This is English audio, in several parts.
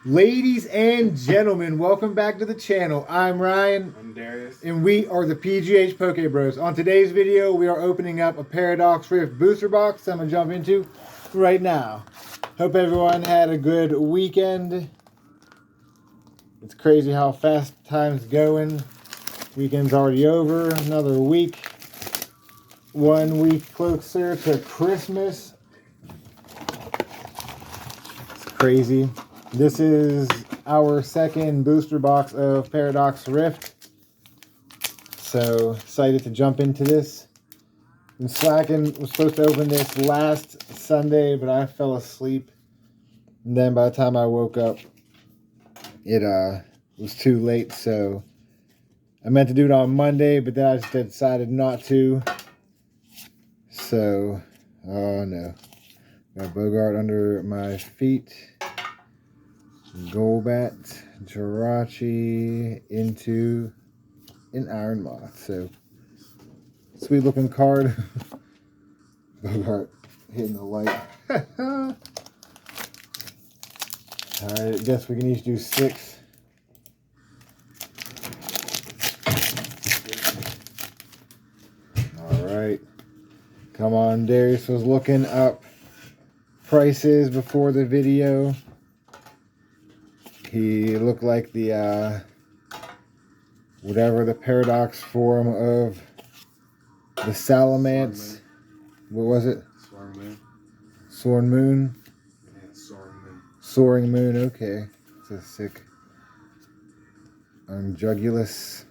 Ladies and gentlemen, welcome back to the channel. I'm Ryan. I'm Darius. And we are the PGH Poke Bros. On today's video, we are opening up a Paradox Rift booster box I'm going to jump into right now. Hope everyone had a good weekend. It's crazy how fast time's going. Weekend's already over. Another week. 1 week closer to Christmas. It's crazy. This is our second booster box of Paradox Rift. So excited to jump into this. I'm slacking. Was supposed to open this last Sunday, but I fell asleep. And then by the time I woke up, it was too late. So I meant to do it on Monday, but then I just decided not to. So, oh no. Got Bogart under my feet. Golbat, Jirachi into an Iron Moth. So, sweet looking card. Bogart hitting the light. Alright, I guess we can each do 6. Alright. Come on, Darius was looking up prices before the video. He looked like the, whatever the Paradox form of the Salamence. What was it? Soaring Moon. Soaring Moon? Yeah, Soaring Moon. Soaring Moon, okay. It's a sick. Jugulus.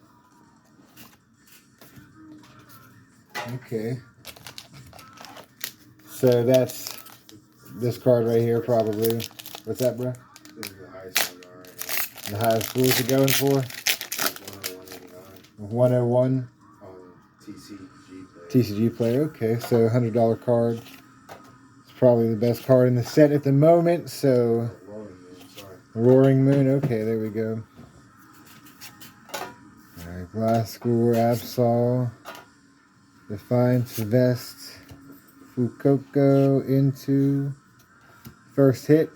Okay. So that's this card right here, probably. What's that, bro? This is the highest one right now. The highest what is it going for? 101. TCG player. Okay, so $100 card. It's probably the best card in the set at the moment. So Roaring Moon. Okay, there we go. All right, Glasgow, Absol, Defiance Vest, Fuecoco into first hit,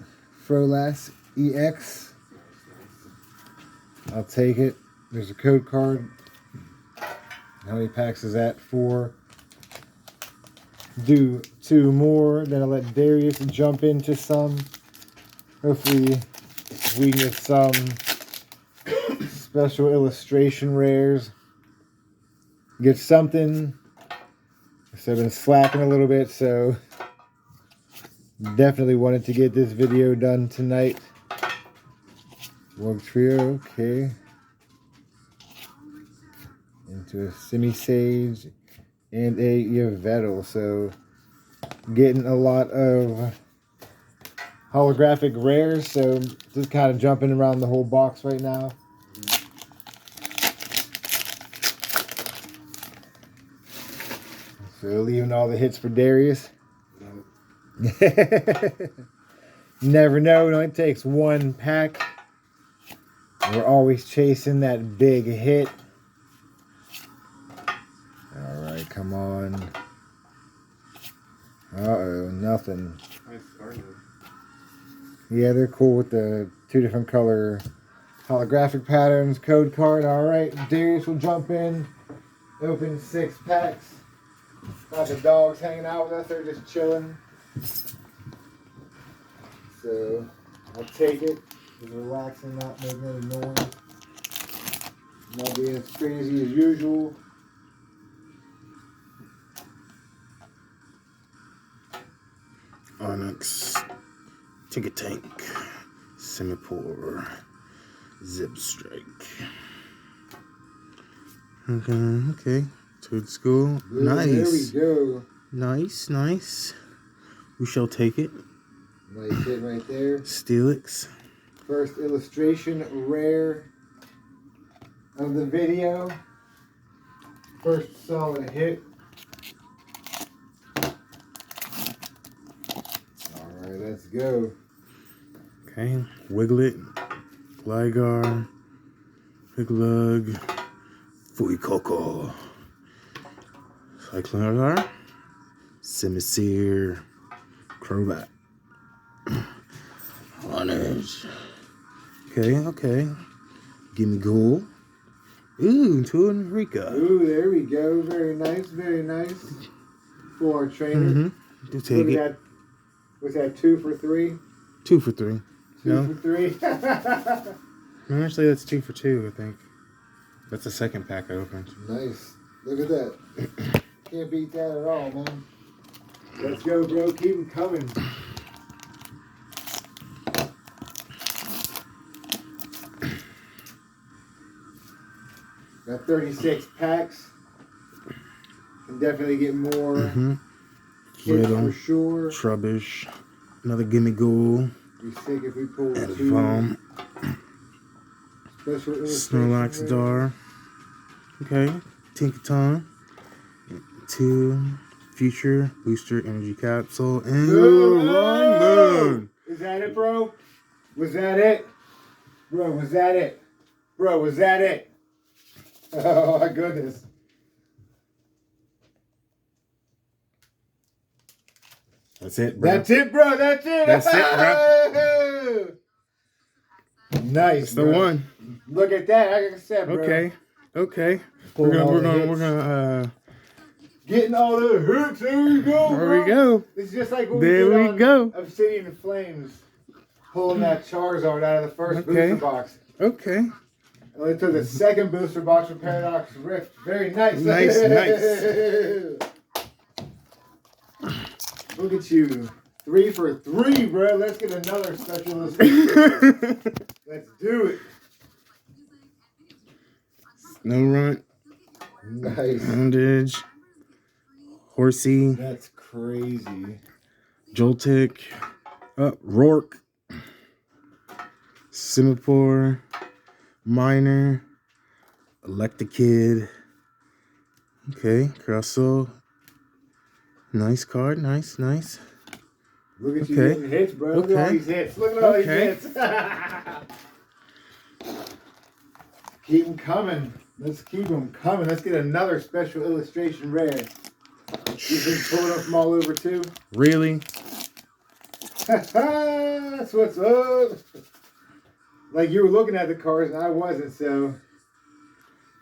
Frolas EX. I'll take it. There's a code card. How many packs is that? 4. Do 2 more. Then I'll let Darius jump into some. Hopefully we can get some special illustration rares. Get something. So I've been slacking a little bit, so definitely wanted to get this video done tonight. Wug Trio, okay. Into a Semi-Sage and a Yveltal. So getting a lot of holographic rares. So just kind of jumping around the whole box right now. So leaving all the hits for Darius. Never know. It only takes 1 pack. We're always chasing that big hit. Alright, come on. Uh-oh, nothing. Yeah, they're cool with the 2 different color holographic patterns. Code card. Alright, Darius will jump in. Open 6 packs. Not the dogs hanging out with us. They're just chilling. So, I'll take it. Just relaxing, not making any noise. Not being as crazy as usual. Onyx, Tinkatank, Simipour, Zipstrike. Okay. Toad School. Good, Nice. there we go. Nice. We shall take it. Nice hit right there. Steelix. First illustration rare of the video. First solid hit. Alright, let's go. Okay. Wiglet, Gligar, Piglug, Fuecoco, Cyclone, Simisear, Crobat, Honors, Okay, okay. Gimme Ghoul. Ooh, to Enrica. Ooh, there we go. Very nice, very nice. For our trainer. Mm-hmm. Do take What we it. got? Was that 2 for 3? 2 for 3. 2 No? for 3. No, actually, that's 2 for 2, I think. That's the second pack I opened. Nice. Look at that. Can't beat that at all, man. Let's go, bro. Keep them coming. Got 36 packs. Can definitely get more hits Riddle. for sure. Trubbish. Another Gimme Ghoul. Be sick if we pulled And 2 Vom. special illustration. Snorlax Dar. Okay. Tinkaton. 2 Future Booster Energy Capsule. And Roaring Moon. Is that it, bro? Was that it? Bro, was that it? Bro, was that it? Oh my goodness. That's it, bro. That's it, bro. That's it. That's it, bro. Nice. That's the bro. one. Look at that. Like I said, bro. Okay. Okay. Pulling all the We're hits. gonna Getting all the hits. There we go. there bro. we go. It's just like what There we we did on go. Obsidian Flames. Pulling that Charizard out of the first Okay. booster box. Okay. Only took the second booster box for Paradox Rift. Very nice. Nice, Look at you. 3 for 3, bro. Let's get another special illustration. Let's do it. Snorunt. Nice. Poundage. Horsey. That's crazy. Joltik. Rourke. Simipour. Miner. Electakid. Okay, Crustle. Nice card. Nice, nice. Look at you Okay. getting hits, bro. Look at all Okay. these hits. Look at all these Okay. hits. Keep them coming. Let's keep them coming. Let's get another special illustration rare. You've been pulling them from all over too. Really? That's what's up. Like you were looking at the cards and I wasn't, so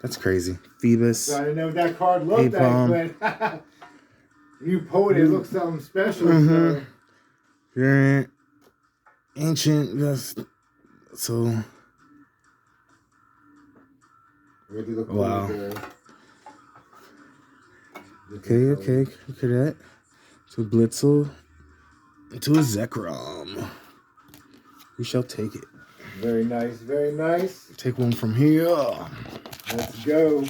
That's crazy. Phoebus. I didn't know what that card looked like, but you pulled it, it looked something special. So. Variant. Ancient. Just so. Really look Wow. cool there. Okay. Look at that. To Blitzel. To a Zekrom. We shall take it. Very nice, very nice. Take one from here. Let's go.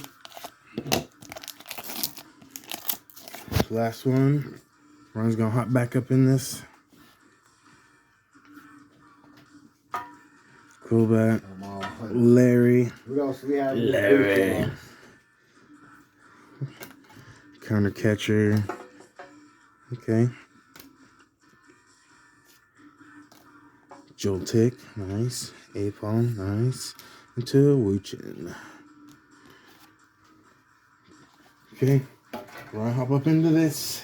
Last one. Ron's gonna hop back up in this. Coolbat. Come on. Larry. What else do we have? Larry. Counter Catcher. Okay. Joltik. Nice. Apom. Nice. Into Wuchin. Okay. Ron, hop up into this.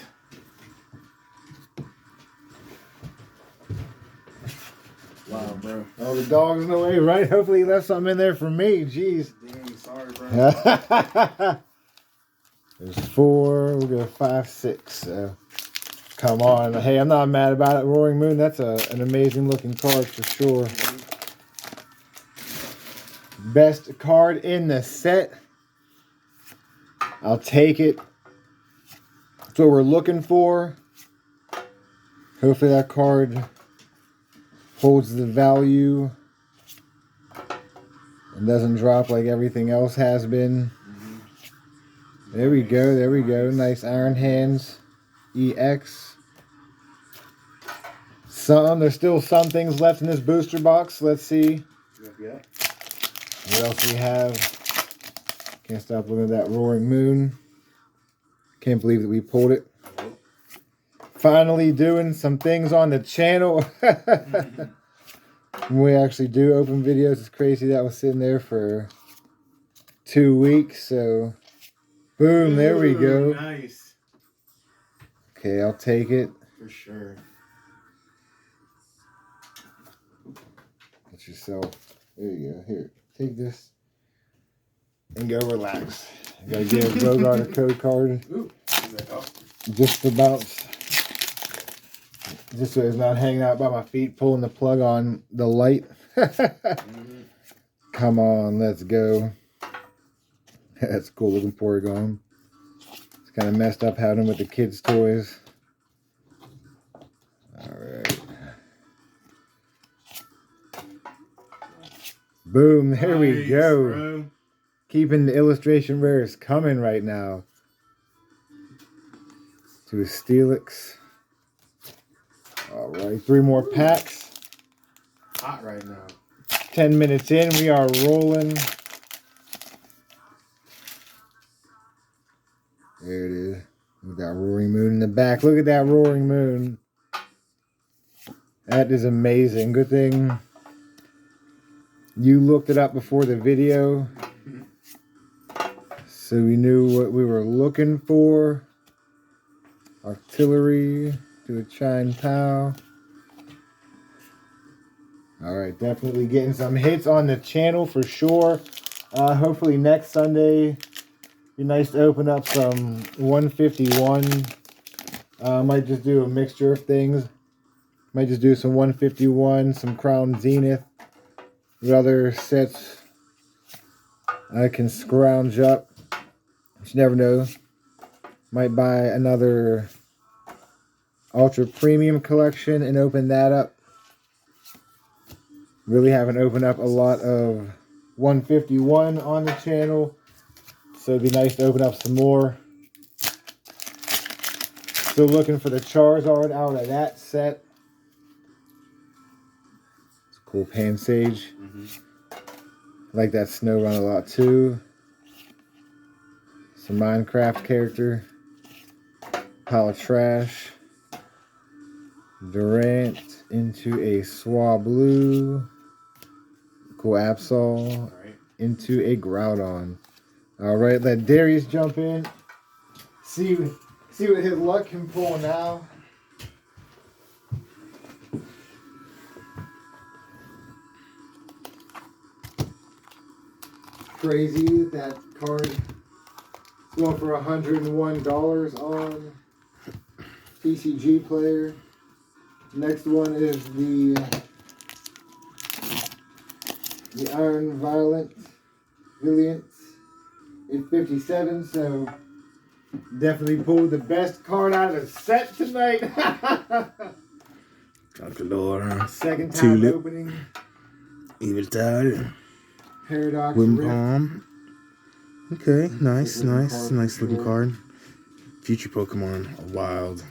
Wow, bro. Oh, the dog's in the way, right? Hopefully he left something in there for me. Jeez. Dang, sorry, bro. There's 4. We'll go 5, 6. So, come on. Hey, I'm not mad about it. Roaring Moon, that's an amazing looking card for sure. Best card in the set. I'll take it. That's what we're looking for. Hopefully that card holds the value and doesn't drop like everything else has been. There we go. There we go. Nice Iron Hands EX. There's still some things left in this booster box. Let's see what else we have. Can't stop looking at that Roaring Moon. Can't believe that we pulled it. Finally doing some things on the channel. When we actually do open videos, it's crazy that was sitting there for 2 weeks. So, boom, there we go. Nice. Okay, I'll take it. For sure. Get yourself There you go. Here, take this and go relax. I gotta give Bogart a code card. Ooh. Just to bounce. Just so it's not hanging out by my feet, pulling the plug on the light. Come on, let's go. That's a cool looking Porygon. It's kind of messed up having them with the kids' toys. Alright. Boom, there we go. Bro. Keeping the illustration rares coming right now. To a Steelix. Alright, 3 more packs. Hot right now. 10 minutes in, we are rolling. There it is. With that roaring moon in the back. Look at that roaring moon. That is amazing. Good thing you looked it up before the video. So we knew what we were looking for. Artillery to a Chine Pow. Alright, definitely getting some hits on the channel for sure. Hopefully next Sunday, be nice to open up some 151. Might just do a mixture of things. Might just do some 151, some Crown Zenith. The other sets I can scrounge up. You never know. Might buy another Ultra Premium collection and open that up. Really haven't opened up a lot of 151 on the channel. So it'd be nice to open up some more. Still looking for the Charizard out of that set. It's a cool Pansage. I like that Snorunt a lot too. Some Minecraft character. Pile of trash. Durant into a Swablu. Cool Absol. Into a Groudon. Alright, let Darius jump in. See what his luck can pull now. Crazy that card is going for $101 on TCG Player. Next one is the Iron Valiant in 57, so definitely pulled the best card out of the set tonight. Conqueror. Second time Tulip. opening. Eviltide. Paradox Rift. Wimpalm. Okay, nice Nice looking card. Future Pokemon are wild.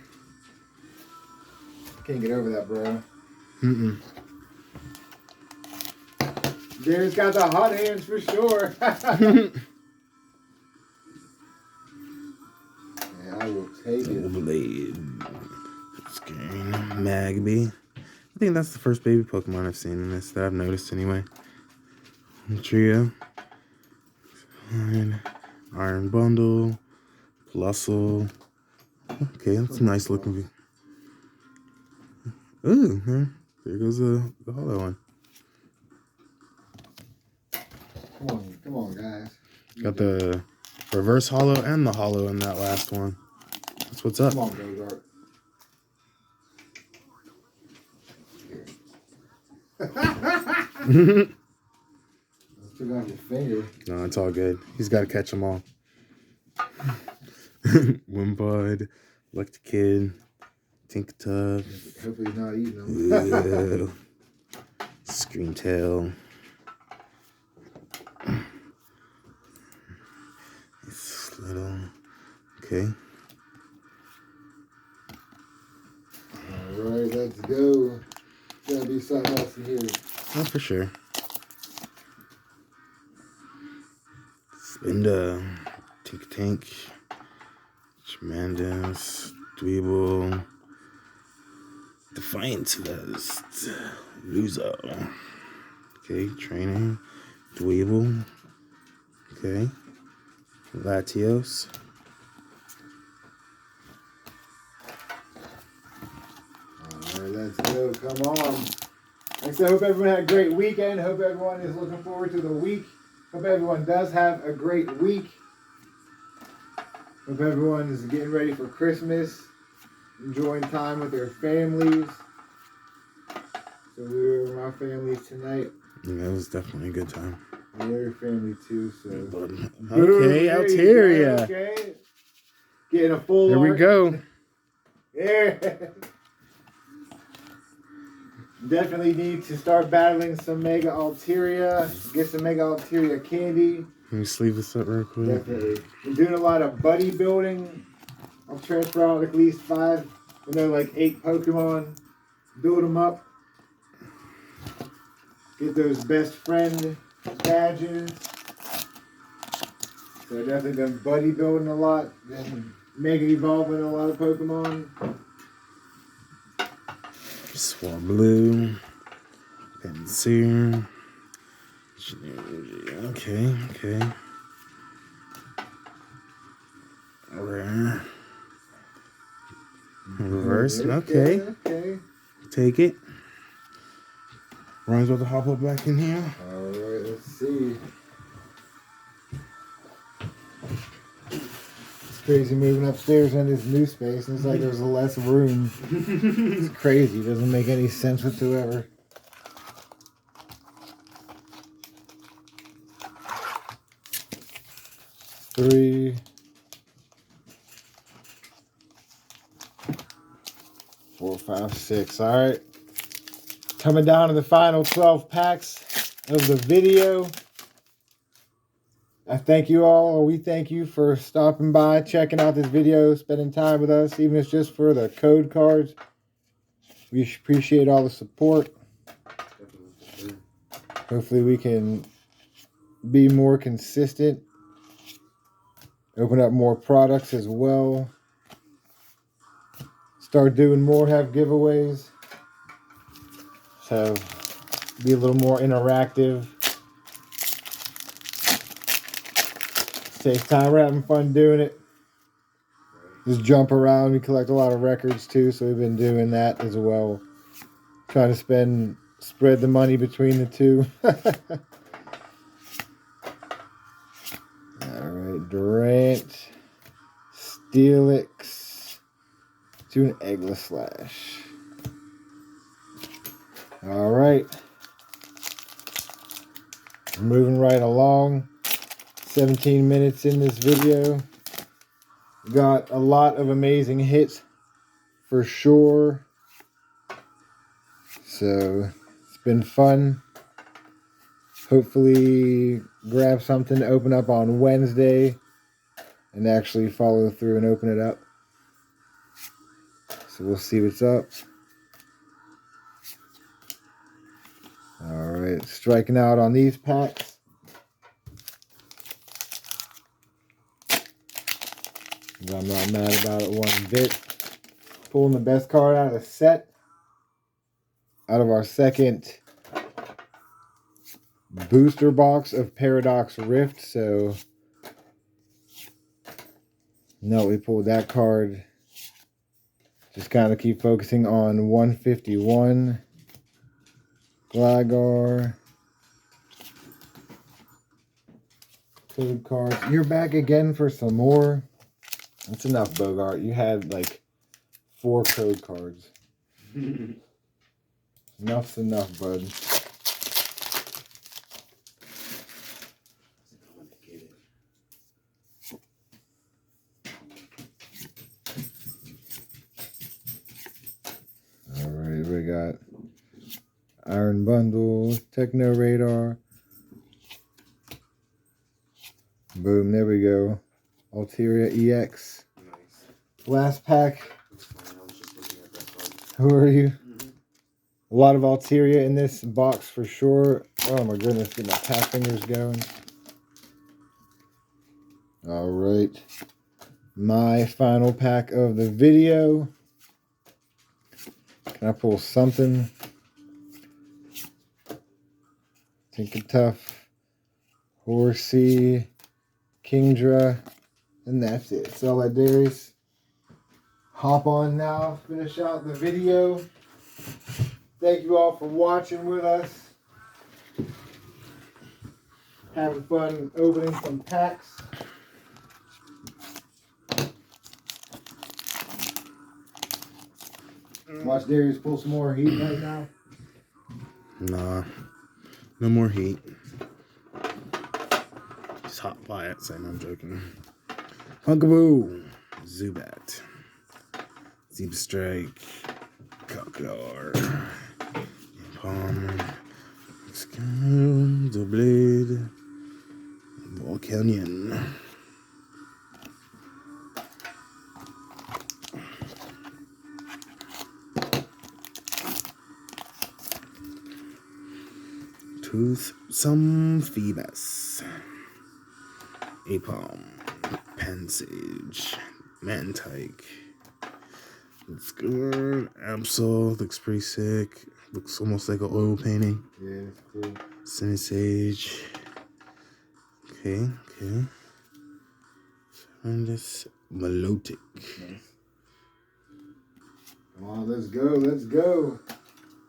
Can't get over that, bro. Darius got the hot hands for sure. Yeah, I will take it. Blade. Screen. Magby. I think that's the first baby Pokemon I've seen in this that I've noticed anyway. Trio. Iron Bundle. Plusle. Okay, that's a nice looking. Ooh, there goes the hollow one. Come on, guys. Got the reverse hollow and the hollow in that last one. That's what's up. Come on, Bogart. Took off your finger. No, it's all good. He's got to catch them all. Wimpod, Electrokid, Tinkertub. Hopefully he's not eating them. Screamtail. It's little. Okay. Alright, let's go. Gotta be something else in here. Oh, for sure. Linda, Tank, Tremendous, Dweeble, Defiance Vest, Luzo. Okay, Training, Dweeble. Okay, Latios. Alright, let's go. Come on. So I hope everyone had a great weekend. Hope everyone is looking forward to the week. Hope everyone does have a great week. Hope everyone is getting ready for Christmas, enjoying time with their families. So we were with my family tonight. Yeah, it was definitely a good time. And your family too. So okay, Altaria. Okay, getting a full. Here we go. Yeah. Definitely need to start battling some Mega Altaria. Get some Mega Altaria candy. Let me sleeve this up real quick. Definitely. I'm doing a lot of buddy building. I'll transfer out at least 5, like 8 Pokemon. Build them up. Get those best friend badges. So definitely been buddy building a lot. Been Mega evolving a lot of Pokemon. Swablu. Pinsir. Okay. Rare. Reverse. Okay. Take it. Ryan's about to hop up back in here. Alright, let's see. It's crazy moving upstairs in this new space, and it's like there's less room. It's crazy. It doesn't make any sense whatsoever. Three. 4, 5, 6. Alright. Coming down to the final 12 packs of the video. I thank you all, or we thank you for stopping by, checking out this video, spending time with us, even if it's just for the code cards. We appreciate all the support. Hopefully we can be more consistent. Open up more products as well. Start doing more, have giveaways. So be a little more interactive. Saves time. We're having fun doing it. Just jump around. We collect a lot of records too, so we've been doing that as well. Trying to spread the money between the two. Alright, Durant, Steelix, to an Eggless Slash. Alright. Moving right along. 17 minutes in this video. Got a lot of amazing hits for sure. So it's been fun. Hopefully grab something to open up on Wednesday and actually follow through and open it up. So we'll see what's up. Alright, striking out on these packs. I'm not mad about it one bit. Pulling the best card out of the set. Out of our second booster box of Paradox Rift. So, no, we pulled that card. Just kind of keep focusing on 151. Gligar. Code cards. You're back again for some more. That's enough, Bogart. You had like 4 code cards. Enough's enough, bud. Alright, we got Iron Bundle, Techno Radar. Boom, there we go. Altaria EX. Nice. Last pack. That's fine. I was just looking at that card. Who are you? A lot of Altaria in this box for sure. Oh my goodness, get my pack fingers going. Alright. My final pack of the video. Can I pull something? Tinkertuff, Horsey, Kingdra, and that's it. So let Darius hop on now, finish out the video. Thank you all for watching with us. Having fun opening some packs. Watch Darius pull some more heat right now. Nah, no more heat. Just hot by it, saying I'm joking. Hunkaboo, Zubat, Zeb Strike, Cockar, Palmer, Doublade, Volcanion. Some Phoebus, Apom, Pansage, Mantike. Looks good. Absol looks pretty sick. Looks almost like an oil painting. Yeah, it's cool. Sinisage. Okay. And this Milotic. Nice. Come on, let's go.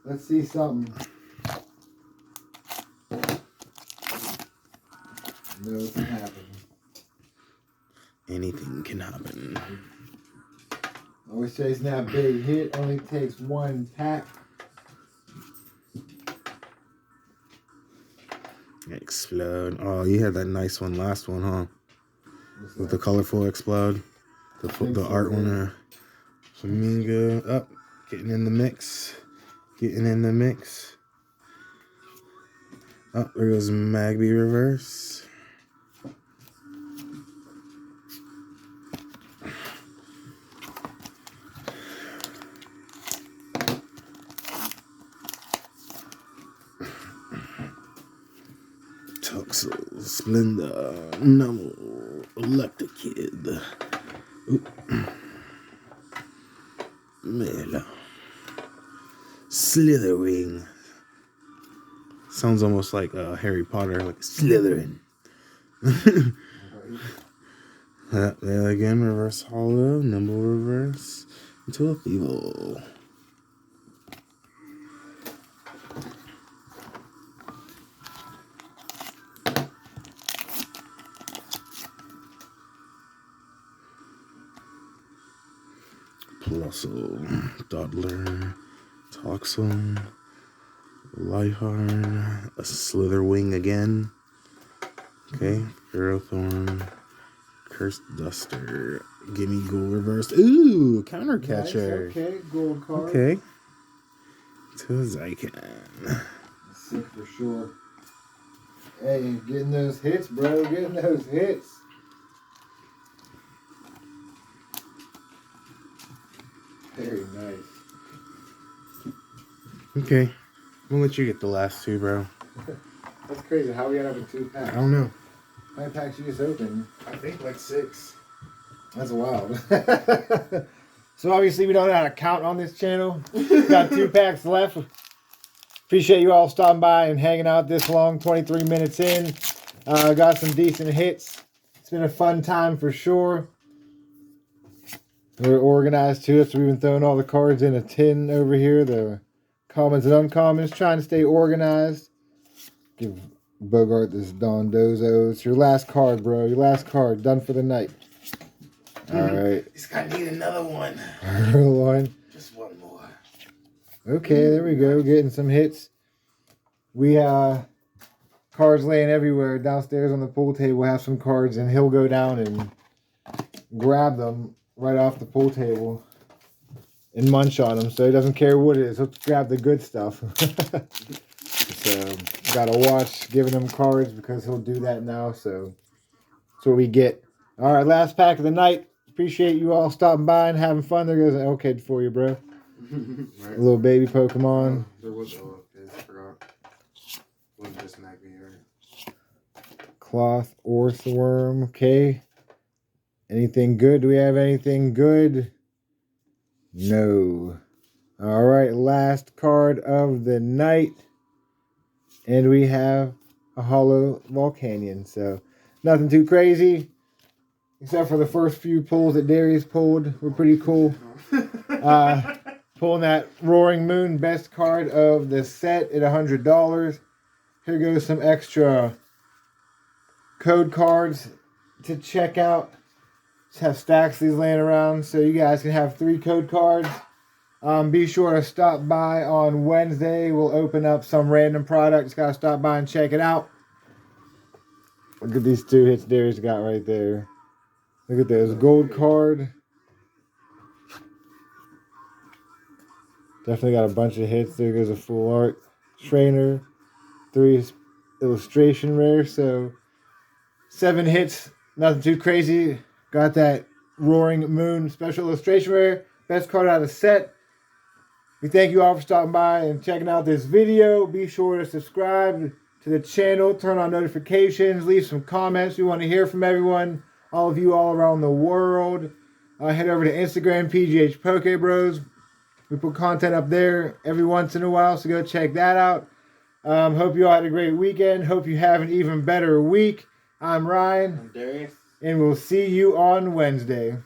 Let's see something. No, it can happen. Anything can happen. Always chasing that big hit. Only takes one pack. Explode. Oh, you had that nice one last one, huh? With the colorful explode. The art one. Flamingo. Up. Getting in the mix. Oh, there goes Magby reverse. Toxel, Splenda, Numel, Electrokid. Mela. Slitherwing. Sounds almost like Harry Potter, like Slytherin. There again, reverse hollow, nimble reverse, into a feeble. Plusle, Dodler, Toxel, Lightheart, a Slitherwing again. Okay, Ferrothorn, Cursed Duster, Gimme Ghoul reversed. Ooh, counter catcher. Nice, okay, gold card. Okay. To Zycan. Sick for sure. Hey, getting those hits, bro. Getting those hits. Very nice. Okay. I'm gonna let you get the last two, bro. That's crazy. How we end up with 2 packs? I don't know. How many packs you just opened? I think like 6. That's wild. So obviously we don't know how to count on this channel. Got 2 packs left. Appreciate you all stopping by and hanging out this long. 23 minutes in. Got some decent hits. It's been a fun time for sure. We're organized too, so we've been throwing all the cards in a tin over here. The commons and uncommons. Trying to stay organized. Give Bogart this Don Dozo. It's your last card, bro. Your last card. Done for the night. All right. He's gonna need another one. One. Just one more. Okay, there we go. Getting some hits. We cards laying everywhere. Downstairs on the pool table, we'll have some cards, and he'll go down and grab them right off the pool table and munch on them. So he doesn't care what it is. He'll grab the good stuff. So gotta watch giving him cards because he'll do that now. So that's what we get. All right, last pack of the night. Appreciate you all stopping by and having fun. There goes an L-Kid for you, bro. Right. A little baby Pokemon. There was I forgot. Wasn't just Magby, right? Cloth Orthworm. Okay. Anything good? Do we have anything good? No. All right, last card of the night. And we have a Holo Volcanion. So nothing too crazy. Except for the first few pulls that Darius pulled were pretty cool. Pulling that Roaring Moon best card of the set at $100. Here goes some extra code cards to check out. Just have stacks of these laying around so you guys can have 3 code cards. Be sure to stop by on Wednesday. We'll open up some random products. Gotta stop by and check it out. Look at these 2 hits Darius got right there. Look at those. Gold card. Definitely got a bunch of hits. There goes a full art. Trainer. 3 illustration rare. So 7 hits. Nothing too crazy. Got that Roaring Moon special illustration rare. Best card out of the set. We thank you all for stopping by and checking out this video. Be sure to subscribe to the channel. Turn on notifications. Leave some comments. We want to hear from everyone. All of you all around the world. Head over to Instagram, PGH Poke Bros. We put content up there every once in a while, so go check that out. Hope you all had a great weekend. Hope you have an even better week. I'm Ryan. I'm Darius. And we'll see you on Wednesday.